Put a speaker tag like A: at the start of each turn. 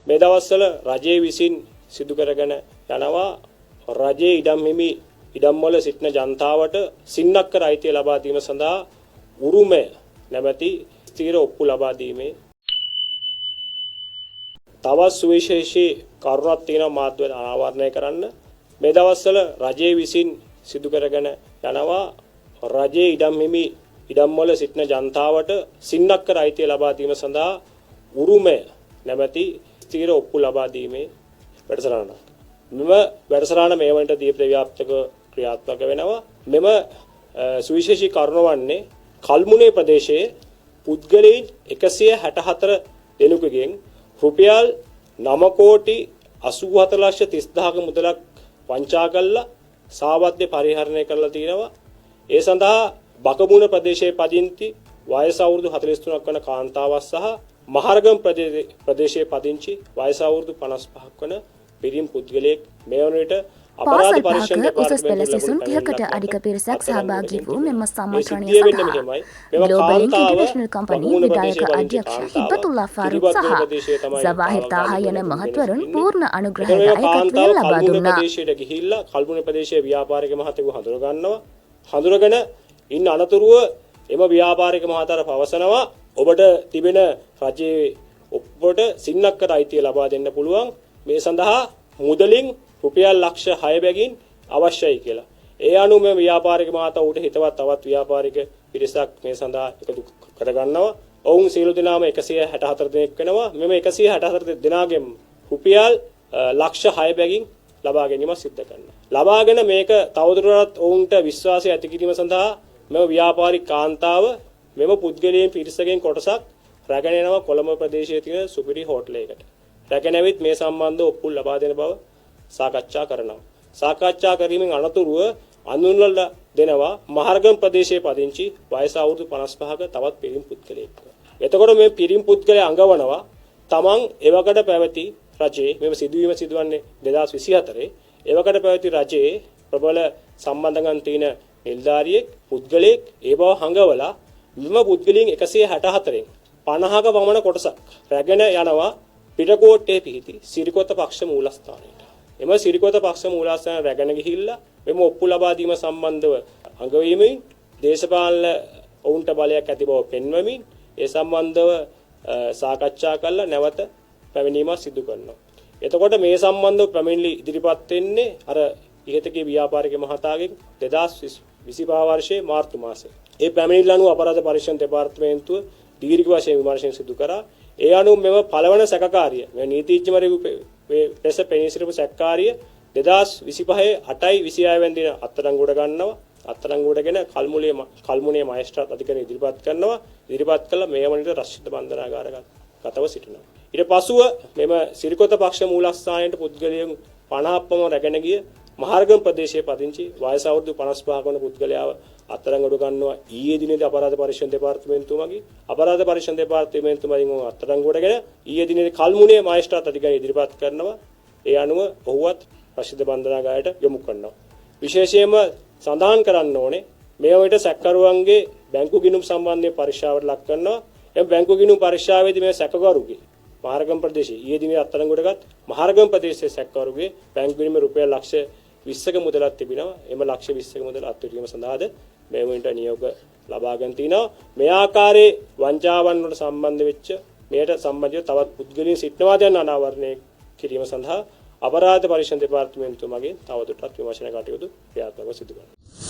A: මේ දවස්වල රජයේ විසින් සිදු කරගෙන යනවා රජයේ ඉඩම් හිමි ඉඩම් වල සිටින ජනතාවට සින්නක්කර අයිතිය ලබා දීම සඳහා උරුමය නැමැති ස්ථීර ඔප්පු ලබා දීමේ තවත් සුවිශේෂී කරුණක් තියෙනවා මාධ්‍ය අනාවරණය කරන්න. මේ දවස්වල රජයේ විසින් සිදු කරගෙන යනවා රජයේ ඉඩම් හිමි ඉඩම් වල සිටින ජනතාවට සින්නක්කර අයිතිය ලබා දීම සඳහා උරුමය නැමැති ස්ථීර ඔප්පු ලබා දීමේ වැඩසටහනක්. මෙම වැඩසටහන මේ වන්ට දීප්ත ව්‍යාප්තක ක්‍රියාත්මක වෙනවා. මෙම සුවිශේෂී කරුණ වන්නේ කල්මුනේ ප්‍රදේශයේ පුද්ගලයන් 164 දෙනෙකුගෙන් රුපියල් 9 කෝටි 84 ලක්ෂ 30000ක මුදලක් වංචා කළා සාවද්‍ය පරිහරණය කරලා තිනවා. ඒ සඳහා බකමුණ ප්‍රදේශයේ පදිංචි වයස අවුරුදු 43ක් වන කාන්තාවක් සහ මහරගම් ප්‍රදේශයේ පදිංචි වයස අවුරුදු 55ක් වන පිරිම් පුද්ගලයෙක් මේ වන විට
B: පාසල් පහක උසස් පෙළ සිසුන් 30කට අධික පිරිසක් සහභාගී වූ මෙම සම්මන්ත්‍රණය සඳහා ග්ලෝබල් ඉන්ටර්නැෂනල් කම්පැනි විධායක අධ්‍යක්ෂ හිබතුල්ලා ෆාරූක් සහ සවාහිර් තාහා යන මහත්වරුන් පූර්ණ අනුග්‍රහයට අයකත්වය ලබා දුන්නා.
A: ප්‍රදේශයට ගිහිල්ලා කල්මුනේ ප්‍රදේශයේ ව්‍යාපාරික මහතෙකු හඳුනගන්න ඉන්න අනතුරුව එම ව්‍යාපාරික මහතාට පවසනවා ඔබට තිබෙන රජයේ ඔප්පුවට සින්නක්කර අයිතිය ලබා දෙන්න පුළුවන්. මේ සඳහා මුදලින් රුපියල් ලක්ෂ 6 බැගින් අවශ්‍යයි කියලා. ඒ අනුව මේ ව්‍යාපාරික මහතා ඌට හිතවත් තවත් ව්‍යාපාරික පිරිසක් මේ සඳහා එකතු කරගන්නවා. ඔවුන් සියලු දෙනාම 164 දෙනෙක් වෙනවා. මෙම 164 දෙනාගෙන් රුපියල් ලක්ෂ 6 බැගින් ලබා ගැනීම සිද්ධ කරනවා. ලබාගෙන මේක තවදුරටත් ඔවුන්ට විශ්වාසය ඇති කිරීම සඳහා මෙම ව්‍යාපාරික කාන්තාව මෙම පුද්ගලයන් පිරිසකින් කොටසක් රැගෙන යනවා කොළඹ ප්‍රදේශයේ තියෙන සුපිරි හෝටලයකට. රැගෙන ඇවිත් මේ සම්බන්ධව ඔප්පු ලබා දෙන බව සාකච්ඡා කරනවා. සාකච්ඡා කිරීමෙන් අනතුරුව අඳුන්වලා දෙනවා මහරගම් ප්‍රදේශයේ පදිංචි වයස අවුරුදු 55ක තවත් පිරිම් පුද්ගලයෙක්. එතකොට මේ පිරිම් පුද්ගලයා අඟවනවා තමන් එවකට පැවති රජයේ මෙම සිදුවීම සිදුවන්නේ 2024 එවකට පැවති රජයේ ප්‍රබල සම්බන්ධකම් තියෙන නිලධාරියෙක් පුද්ගලයෙක් ඒ බව හඟවලා මෙම පුද්ගලයන් 164න් 50ක පමණ කොටසක් රැගෙන යනවා පිටකොට්ටේ පිහිටි සිරිකොත පක්ෂ මූලස්ථානයට. එම සිරිකොත පක්ෂ මූලස්ථානය රැගෙන ගිහිල්ලා මෙම ඔප්පු ලබා දීම සම්බන්ධව අඟවීමෙන් දේශපාලන ඔවුන්ට බලයක් ඇති බව පෙන්වමින් ඒ සම්බන්ධව සාකච්ඡා කරලා නැවත පැමිණීමක් සිදු කරනවා. එතකොට මේ සම්බන්ධව පැමිණිලි ඉදිරිපත් වෙන්නේ අර ඉහතකී ව්‍යාපාරික මහතාගෙන් 2025 වර්ෂයේ මාර්තු මාසයේ. ඒ පැමිණිල්ල අනුව අපරාධ පරීක්ෂණ දෙපාර්තමේන්තුව දීර්ඝ වශයෙන් විමර්ශන සිදු කරා. ඒ අනුව මෙම පළවන සැකකාරිය මේ නීතිඥවරයෙකු ලෙස පෙනී සිටින සැකකාරිය 2025 8/26 වෙනි දින අත්අඩංගුවට ගන්නවා. අත්අඩංගුවටගෙන කල්මුනේ මහේස්ත්‍රාත් අධිකරණය ඉදිරිපත් කරනවා. ඉදිරිපත් කළ මේ වනිට රක්ෂිත බන්ධනාගාරගතව සිටිනවා. ඊට පසුව මෙම සිරිකොත පක්ෂ මූලස්ථානයේ පුද්ගලයන් 50ක් පමණ රැගෙන ගිය මහරගම් ප්‍රදේශයේ පදිංචි වයස අවුරුදු 55ක වන පුද්ගලයාව අත්අඩංගුවට ගන්නවා. ඊයේ දිනේදී අපරාධ පරීක්ෂණ දෙපාර්තමේන්තුව මගින් අපරාධ පරීක්ෂණ දෙපාර්තමේන්තුව මගින් අත්අඩංගුවටගෙන ඊයේ දිනේදී කල්මුනේ මහේස්ත්‍රාත් අධිකරණය ඉදිරිපත් කරනවා. ඒ අනුව ඔහුවත් රක්ෂිත බන්ධනාගාරයට යොමු කරනවා. විශේෂයෙන්ම සඳහන් කරන්න ඕනේ මේ වලට සැකකරුවන්ගේ බැංකු ගිණුම් සම්බන්ධයෙන් පරීක්ෂාවට ලක් කරනවා. එම් බැංකු ගිණුම් පරීක්ෂාවේදී මේ සැකකරුගේ මහරගම් ප්‍රදේශයේ ඊයේ දිනේ අත්අඩංගුවටගත් මහරගම් ප්‍රදේශයේ සැකකරුගේ බැංකු ගිණුම රුපියල් ලක්ෂ 20ක මුදලක් තිබෙනවා. එම ලක්ෂ 20ක මුදල අත්විඳීම සඳහාද මේ වුණට නියෝග ලබාගෙන තිනවා. මේ ආකාරයේ වංචාවන් වලට සම්බන්ධ වෙච්ච මෙයට සම්බන්ධව තවත් පුද්ගලයන් සිටනවාද යන අනාවරණය කිරීම සඳහා අපරාධ පරීක්ෂණ දෙපාර්තමේන්තුව මගින් තවදුරටත් විමර්ශන කටයුතු ක්‍රියාත්මක සිදු කරනවා.